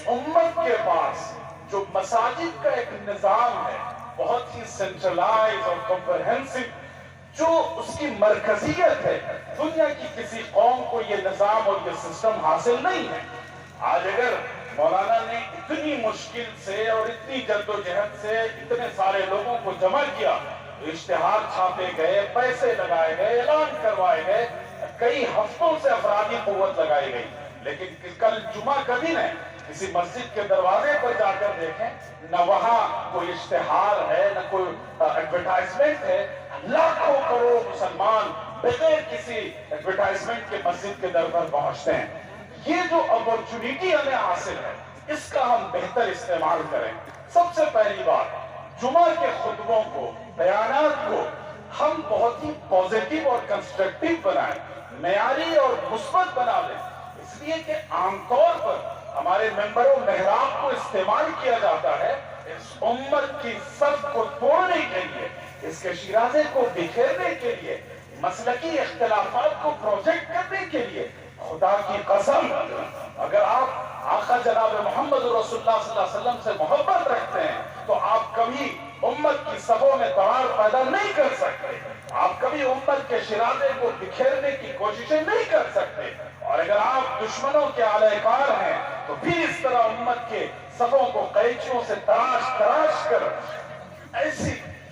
امت کے پاس جو مساجد کا ایک نظام ہے بہت ہی سینٹرلائز اور کمپریہنسو، جو اس کی مرکزیت ہے، دنیا کی کسی قوم کو یہ نظام اور یہ سسٹم حاصل نہیں ہے۔ آج اگر مولانا نے اتنی مشکل سے اور اتنی جد و جہد سے اتنے سارے لوگوں کو جمع کیا، اشتہار چھاپے گئے، پیسے لگائے گئے، اعلان کروائے گئے، کئی ہفتوں سے افرادی قوت لگائی گئی، لیکن کل جمعہ کا دن ہے، کسی مسجد کے دروازے پر جا کر دیکھیں، نہ وہاں کوئی اشتہار ہے، نہ کوئی ایڈورٹائزمنٹ ہے۔ لاکھوں کروڑ مسلمان بغیر کسی ایڈورٹائزمنٹ کے مسجد کے در پر پہنچتے ہیں۔ یہ جو اپورچونٹی ہمیں حاصل ہے، اس کا ہم بہتر استعمال کریں۔ سب سے پہلی بات، جمعہ کے خطبوں کو، بیانات کو ہم بہت ہی پازیٹیو اور کنسٹرکٹیو بنائیں، معیاری اور مثبت بنا لیں، اس لیے کہ عام طور پر ہمارے ممبر و محراب کو استعمال کیا جاتا ہے اس امت کی صف کو توڑنے کے لیے، اس کے شیرازے کو بکھیرنے کے لیے، مسلکی اختلافات کو پروجیکٹ کرنے کے لیے۔ خدا کی قسم، اگر آپ آقا جناب محمد رسول اللہ صلی اللہ علیہ وسلم سے محبت رکھتے ہیں تو آپ کبھی امت کی صفوں میں دراڑ پیدا نہیں کر سکتے، آپ کبھی امت کے شیرازے کو بکھیرنے کی کوششیں نہیں کر سکتے، اور اگر آپ دشمنوں کے اعلی کار ہیں تو پھر اس طرح امت کے صفوں کو قینچیوں سے تراش کر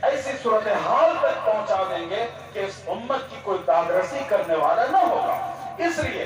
ایسی صورتحال تک پہنچا دیں گے کہ اس امت کی کوئی دادرسی کرنے والا نہ ہوگا۔ اس لیے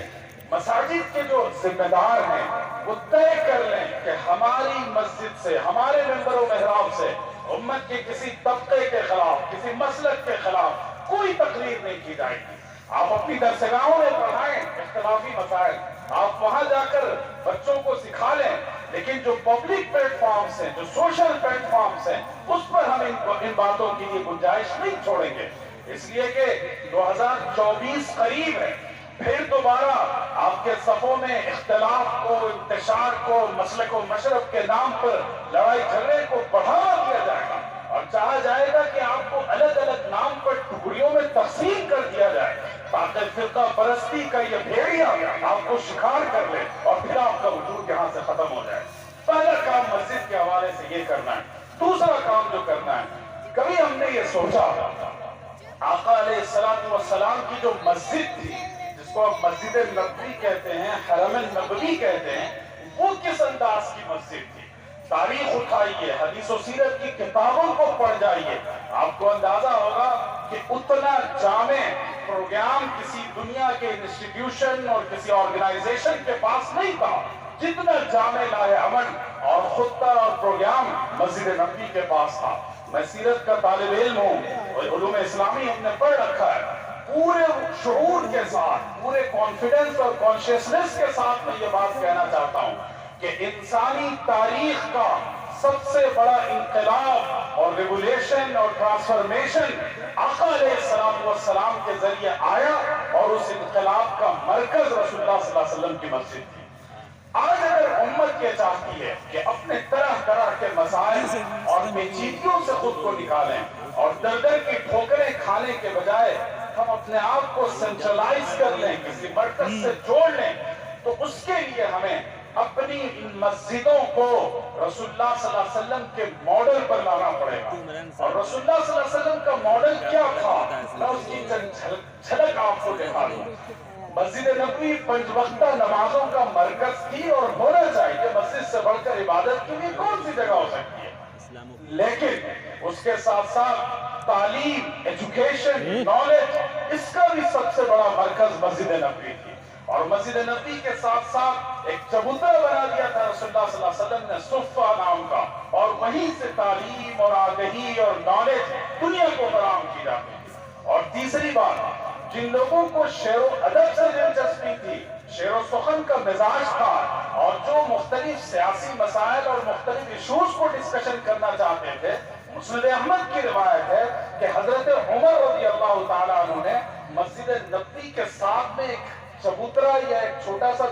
مساجد کے جو ذمہ دار ہیں وہ طے کر لیں کہ ہماری مسجد سے، ہمارے ممبر و محراب سے امت کے کسی طبقے کے خلاف، کسی مسلک کے خلاف کوئی تقریر نہیں کی جائے گی۔ آپ اپنی درسگاہوں میں پڑھائیں اختلافی مسائل، آپ وہاں جا کر بچوں کو سکھا لیں، لیکن جو پبلک پلیٹ فارمز ہیں، جو سوشل پلیٹ فارمز ہیں، اس پر ہم ان باتوں کی یہ گنجائش نہیں چھوڑیں گے، اس لیے کہ 2024 قریب ہے، پھر دوبارہ آپ کے صفوں میں اختلاف کو، انتشار کو، مسلک و مشرب کے نام پر لڑائی جھگڑے کو بڑھاوا دیا جائے گا، اور چاہا جائے گا کہ آپ کو الگ الگ نام پر ٹکڑیوں میں تقسیم کر دیا جائے تاکہ فرقہ پرستی کا یہ بھیڑیا آپ کو شکار کر لے اور پھر آپ کا وجود یہاں سے ختم ہو جائے۔ پہلا کام مسجد کے حوالے سے یہ کرنا ہے۔ دوسرا کام جو کرنا ہے، کبھی ہم نے یہ سوچا آقا علیہ السلام کی جو مسجد تھی، جس کو ہم مسجد نبوی کہتے ہیں، حرم النبوی کہتے ہیں، وہ کس انداز کی مسجد تھی؟ تاریخ اٹھائیے، حدیث و سیرت کی کتابوں کو پڑھ جائیے، آپ کو اندازہ ہوگا کہ اتنا جامع پروگرام کسی دنیا کے انسٹیٹیوشن اور کسی آرگنائزیشن کے پاس نہیں تھا جتنا جامع لاہ عمل اور خطہ اور پروگرام مسجد نبوی کے پاس تھا۔ میں سیرت کا طالب علم ہوں اور علوم اسلامی ہم نے پڑھ رکھا ہے، پورے شعور کے ساتھ، پورے کانفیڈنس اور کانشیسنس کے ساتھ میں یہ بات کہنا چاہتا ہوں کہ انسانی تاریخ کا سب سے بڑا انقلاب اور ریگولیشن اور ٹرانسفرمیشن آقا علیہ السلام کے ذریعے آیا، اور اس انقلاب کا مرکز رسول اللہ صلی اللہ علیہ وسلم کی مسجد تھی۔ آج اگر امت یہ چاہتی ہے کہ اپنے طرح طرح کے مسائل اور پیچیدگیوں سے خود کو نکالیں اور در در کی ٹھوکریں کھانے کے بجائے ہم اپنے آپ کو سینٹرلائز کر لیں، کسی مرکز سے جوڑ لیں، تو اس کے لیے ہمیں اپنی مسجدوں کو رسول اللہ صلی اللہ علیہ وسلم کے ماڈل پر لانا پڑے گا۔ اور رسول اللہ صلی اللہ علیہ وسلم کا ماڈل کیا تھا، میں اس کی جھلک آپ کو دکھا دوں۔ مسجد نبوی 5 وقتہ نمازوں کا مرکز تھی اور ہونا چاہیے، مسجد سے بڑھ کر عبادت کے لیے کون سی جگہ ہو سکتی ہے، لیکن اس کے ساتھ ساتھ تعلیم، ایجوکیشن، نالج، اس کا بھی سب سے بڑا مرکز مسجد نبوی تھی۔ اور مسجد نبوی کے ساتھ ساتھ ایک چبوترا بنا دیا تھا رسول اللہ صلی اللہ علیہ وسلم نے، صفہ نام کا، اور وہیں سے تعلیم اور آگہی اور نالج دنیا کو فراہم کی جاتی تھی۔ اور تیسری بات، جن لوگوں کو شعر و ادب سے دلچسپی تھی، شعر و سخن کا مزاج تھا، اور جو مختلف سیاسی مسائل اور مختلف ایشوز کو ڈسکشن کرنا چاہتے تھے، مسند احمد کی روایت ہے کہ حضرت عمر رضی اللہ تعالیٰ عنہ نے مسجد نبوی کے ساتھ میں ایک چبوترا یا ایک چھوٹا سا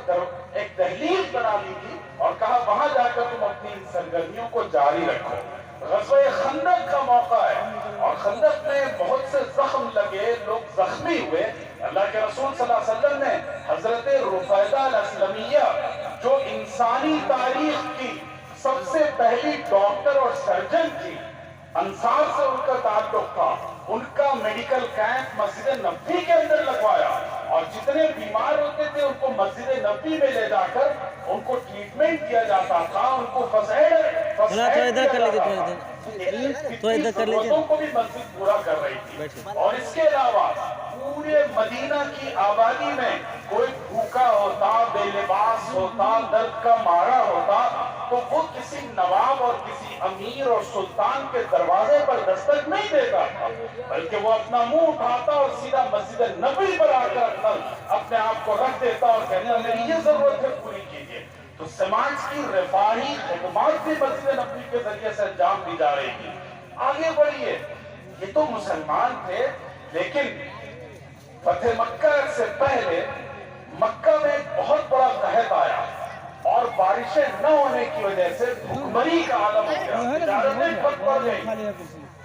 ایک دہلیز بنا لی تھی اور کہا وہاں جا کر تم اپنی ان سرگرمیوں کو جاری رکھو۔ غزوہ خندق کا موقع ہے اور خندق میں بہت سے زخم لگے، لوگ زخمی ہوئے۔ اللہ کے رسول صلی اللہ علیہ وسلم نے حضرت رفیدہ الاسلمیہ جو انسانی تاریخ کی سب سے پہلی ڈاکٹر اور سرجن تھی، انصار سے ان کا تعلق تھا، ان کا میڈیکل کیمپ مسجد نبوی کے اندر لگوایا، اور جتنے بیمار ہوتے تھے ان کو مسجد نبوی میں لے جا کر ان کو ٹریٹمنٹ کیا جاتا تھا، ان کو ضرورتوں کو بھی مسجد پورا کر رہی تھی۔ اور اس کے علاوہ پورے مدینہ کی آبادی میں کوئی بھوکا ہوتا، بے لباس ہوتا، درد کا مارا ہوتا، تو وہ کسی نواب اور کسی امیر اور سلطان کے دروازے پر دستک نہیں دیتا تھا، بلکہ وہ اپنا منہ اٹھاتا اور سیدھا مسجد نبوی پر آ کر اپنے آپ کو رکھ دیتا اور کہنا میری یہ ضرورت ہے پوری کیجیے۔ تو سماج کی رفاہی خدمات بھی مسجد نبوی کے ذریعے سے انجام دی جا رہی تھی۔ آگے بڑھیے، یہ تو مسلمان تھے، لیکن فتح مکہ سے پہلے مکہ میں ایک بہت بڑا قحط آیا اور بارشیں نہ ہونے کی وجہ سے بھوکمری کا عالم ہو گیا، تجارتیں ٹھپ پڑ گئی۔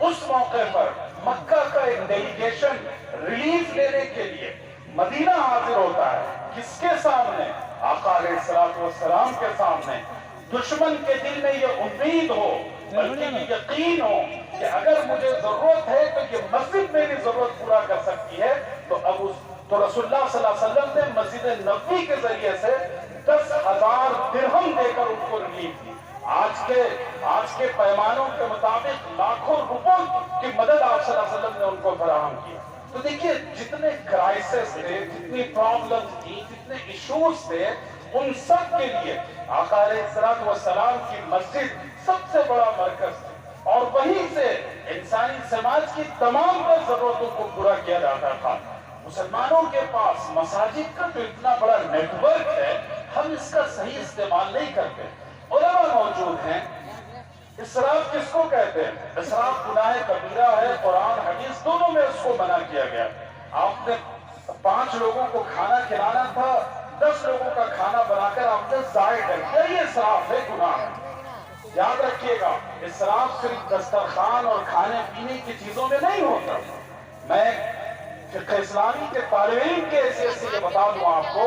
اس موقع پر مکہ کا ایک ڈیلیگیشن ریلیف لینے کے لیے مدینہ حاضر ہوتا ہے، کس کے سامنے؟ آقا علیہ السلام کے سامنے۔ دشمن کے دل میں یہ امید ہو، بلکہ یہ یقین ہو کہ اگر مجھے ضرورت ہے تو یہ مسجد میری ضرورت پورا کر سکتی ہے، تو رسول اللہ صلی اللہ علیہ وسلم نے مسجد نبوی کے ذریعے سے 10,000 درہم دے کر ان کو ریلیف دی۔ آج کے پیمانوں کے مطابق لاکھوں روپوں کی مدد آپ صلی اللہ علیہ وسلم نے ان کو فراہم کی۔ تو دیکھیے جتنے کرائسس تھے، جتنی پرابلمز تھی، جتنے ایشوز تھے، ان سب کے لیے آقا علیہ السلام کی مسجد سب سے بڑا مرکز تھی، اور وہیں سے انسانی سماج کی تمام تر ضرورتوں کو پورا کیا جاتا تھا۔ مسلمانوں کے پاس مساجد کا جو اتنا بڑا نیٹ ورک ہے، ہم اس کا صحیح استعمال نہیں کرتے۔ علماء موجود ہیں، اسراف کس کو کہتے ہیں؟ اسراف گناہ کبیرہ ہے، قرآن حدیث دونوں میں اس کو منع کیا گیا۔ آپ نے 5 لوگوں کو کھانا کھلانا تھا، 10 لوگوں کا کھانا بنا کر آپ نے ضائع کر دیا، یہ اسراف ہے، گناہ ہے۔ یاد رکھیے گا، اسراف صرف دسترخوان اور کھانے پینے کی چیزوں میں نہیں ہوتا۔ میں فقہ اسلامی کے طالب علم کے حیثیت سے یہ بتا دوں آپ کو